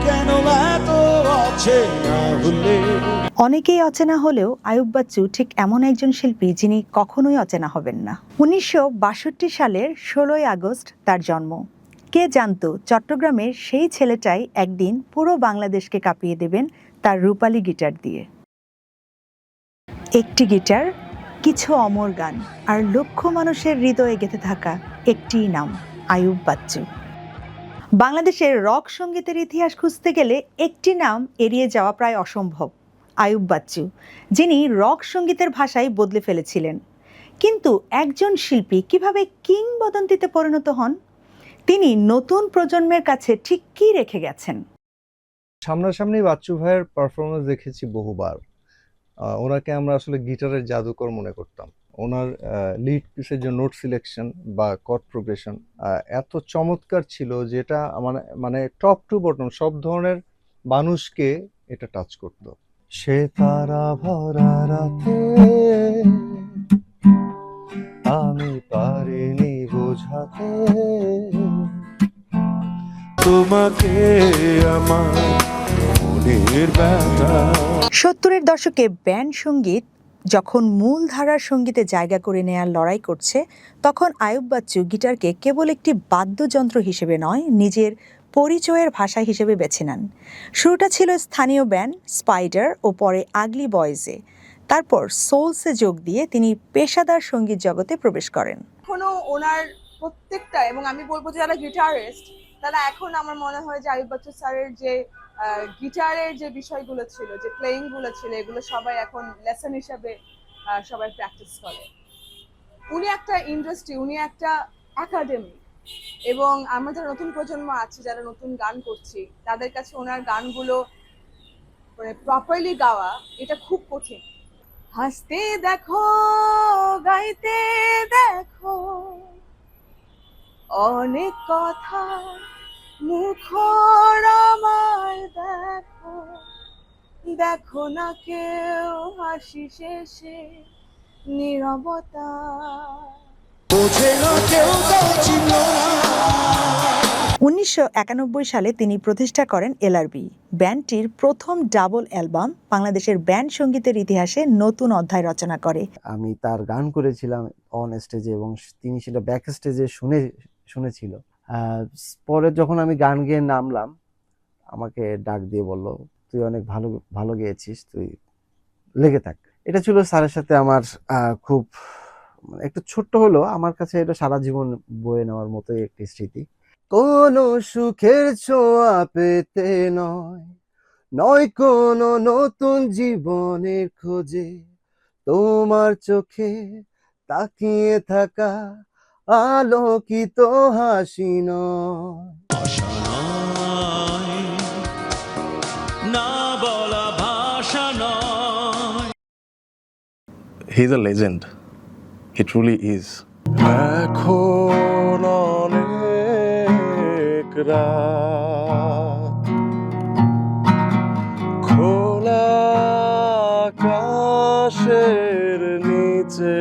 কেন এত অচেনা হলে। অনেকেই অচেনা হলেও আইয়ুব বাচ্চু ঠিক এমন একজন শিল্পী যিনি কখনোই অচেনা হবেন না। 1962 সালের 16ই আগস্ট তার জন্ম। কে জানতো চট্টগ্রামের সেই ছেলেটাই একদিন পুরো বাংলাদেশকে কাঁপিয়ে দেবেন তার রূপালী গিটার দিয়ে। একটি গিটার, কিছু অমর গান আর লক্ষ মানুষের হৃদয়ে গেঁথে থাকা একটিই নাম, আইয়ুব বাচ্চু। বাংলাদেশের রক সঙ্গীতের ইতিহাস খুঁজতে গেলে একটি নাম এড়িয়ে যাওয়া প্রায় অসম্ভব, আইয়ুব বাচ্চু, যিনি রক সঙ্গীতের ভাষাই বদলে ফেলেছিলেন। কিন্তু একজন শিল্পী কিভাবে কিংবদন্তিতে পরিণত হন? তিনি নতুন প্রজন্মের কাছে ঠিক কী রেখে গেছেন? সামনাসামনি বাচ্চু ভাইয়ের পারফরমেন্স দেখেছি বহুবার। ওনাকে আমরা আসলে গিটারের জাদুকর মনে করতাম। ওনার লিড পিসের যে নোট সিলেকশন বা কর্ড প্রোগ্রেশন এত চমৎকার ছিল, যেটা মানে টপ টু বটম সব ধরনের মানুষকে এটা টাচ করত। সে তারা ভরা রাতে আমি পারিনি বোঝাতে তোমাকে আমার মনের ব্যথা। 70-এর দশকে ব্যান্ড সঙ্গীত যখন মূল ধারার সঙ্গীতে জায়গা করে নেয়ার লড়াই করছে, তখন আইয়ুব বাচ্চু গিটারকে কেবল একটি বাদ্যযন্ত্র হিসেবে নয়, নিজের পরিচয়ের ভাষা হিসেবে বেছে নেন। শুরুটা ছিল স্থানীয় ব্যান্ড স্পাইডার ও পরে আগলি বয়েজে। তারপর সোলসে যোগ দিয়ে তিনি পেশাদার সঙ্গীত জগতে প্রবেশ করেন। এখনো ওনার প্রত্যেকটা, এবং আমি বলবো যে যারা গিটারিস্ট তারা এখন আমার মনে হয় যে আইয়ুব বাচ্চু স্যারের যে গিটারের যে বিষয়গুলো ছিল, যে প্লেয়িং গুলো ছিল, এগুলো সবাই এখন লেসন হিসাবে সবাই প্র্যাকটিস করে। উনি একটা ইন্ডাস্ট্রি, উনি একটা একাডেমি, এবং আমরা যারা নতুন প্রজন্ম আছি, যারা নতুন গান করছি, তাদের কাছে ওনার গানগুলো মানে প্রপারলি গাওয়া এটা খুব কঠিন। হাসতে দেখো, গাইতে দেখো, অনেক কথা মুখর আমার দেখো, দেখো না কেউ হাসি শেষে নীরবতা। 1991 সালে তিনি প্রতিষ্ঠা করেন এলআরবি। ব্যান্ডটির প্রথম ডাবল অ্যালবাম বাংলাদেশের ব্যান্ড সঙ্গীতের ইতিহাসে নতুন অধ্যায় রচনা করে। আমি তার গান করেছিলাম অন স্টেজে, এবং তিনি সেটা ব্যাক স্টেজে শুনেছিল। পরে যখন আমি গান গেয়ে নামলাম, আমাকে ডাক দিয়ে বলল, তুই অনেক ভালো ভালো গেয়েছিস, তুই লেগে থাক। এটা ছিল স্যারের সাথে আমার খুব একটু ছোট্ট হলো, আমার কাছে এটা সারা জীবন বয়ে নেওয়ার মতোই একটি স্মৃতি। কোনো সুখের ছোঁয়া পেতে নয়, নয় কোনো নতুন জীবনের খোঁজে, তোমার চোখে তাকিয়ে থাকা আলোকিত হাসি নয়। He's a legend. He truly is. এখন অনেক রাত, খোলা আকাশের নিচে,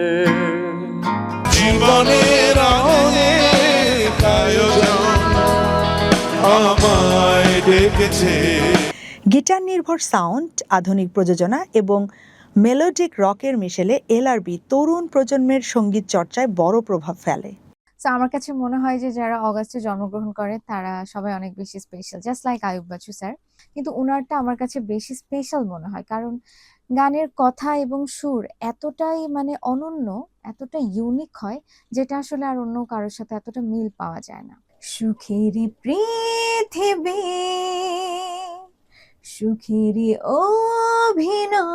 জীবনের অনেক আয়োজন আমায় ডেকেছে। গিটার নির্ভর সাউন্ড, আধুনিক প্রযোজনা এবং মেলোডিক রকের মিশেলে এলআরবি তরুণ প্রজন্মের সঙ্গীত চর্চায় বড় প্রভাব ফেলে। তো আমার কাছে মনে হয় যে যারা অগাস্টে জন্মগ্রহণ করে তারা সবাই অনেক বেশি special, just like Ayub Bachchu sir. কিন্তু উনারটা আমার কাছে বেশি স্পেশাল মনে হয়, কারণ গানের কথা এবং সুর এতটাই মানে অনন্য, এতটা ইউনিক হয়, যেটা আসলে আর অন্য কারোর সাথে এতটা মিল পাওয়া যায় না। সুখেরই পৃথিবী, সুখেরই অভিনয়,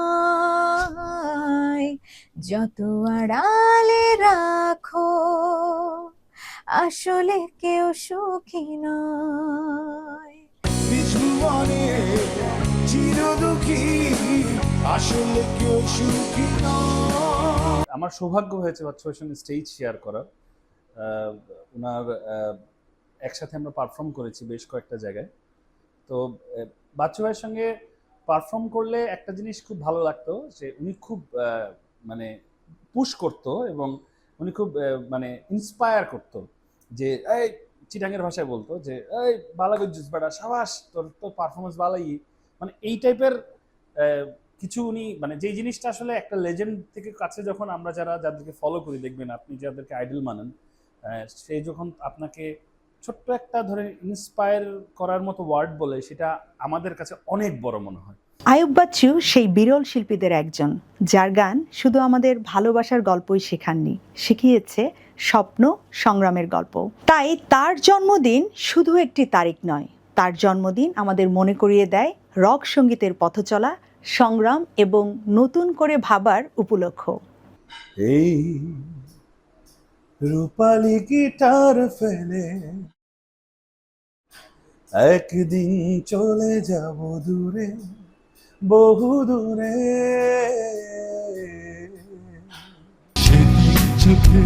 যত আড়ালে রাখো আসলে কেউ সুখী নয়। আমার সৌভাগ্য হয়েছে বাচ্চু ভাইয়ের সঙ্গে স্টেজ শেয়ার করার। ওনার একসাথে আমরা পারফর্ম করেছি বেশ কয়েকটা জায়গায়। তো বাচ্চু ভাইয়ের সঙ্গে পারফর্ম করলে একটা জিনিস খুব ভালো লাগতো, যে উনি খুব মানে পুশ করতো এবং উনি খুব মানে ইন্সপায়ার করতো, যে এই চিটাঙের ভাষায় বলতো যে এই বালা গজ্জুস বেটা সাবাস তোর তো পারফরমেন্স বালাই, মানে এই টাইপের কিছু উনি মানে যেই জিনিসটা আসলে একটা লেজেন্ড থেকে কাছে যখন আমরা যাদেরকে ফলো করি, দেখবেন আপনি যাদেরকে আইডল মানেন, সে যখন আপনাকে ছোট্ট একটা ধরে ইন্সপায়ার করার মতো ওয়ার্ড বলে, সেটা আমাদের কাছে অনেক বড় মনে হয়। আইয়ুব বাচ্চু সেই বিরল শিল্পীদের একজন, যার গান শুধু আমাদের ভালোবাসার গল্পই শেখাননি, শিখিয়েছে স্বপ্ন সংগ্রামের গল্প। তাই তার জন্মদিন শুধু একটি তারিখ নয়, তার জন্মদিন আমাদের মনে করিয়ে দেয় রক সঙ্গীতের পথচলা, সংগ্রাম এবং নতুন করে ভাবার উপলক্ষ। এই রূপালি গিটার ফেলে একদিন চলে যাব দূরে, বহু দূরে। সেদিন চোখে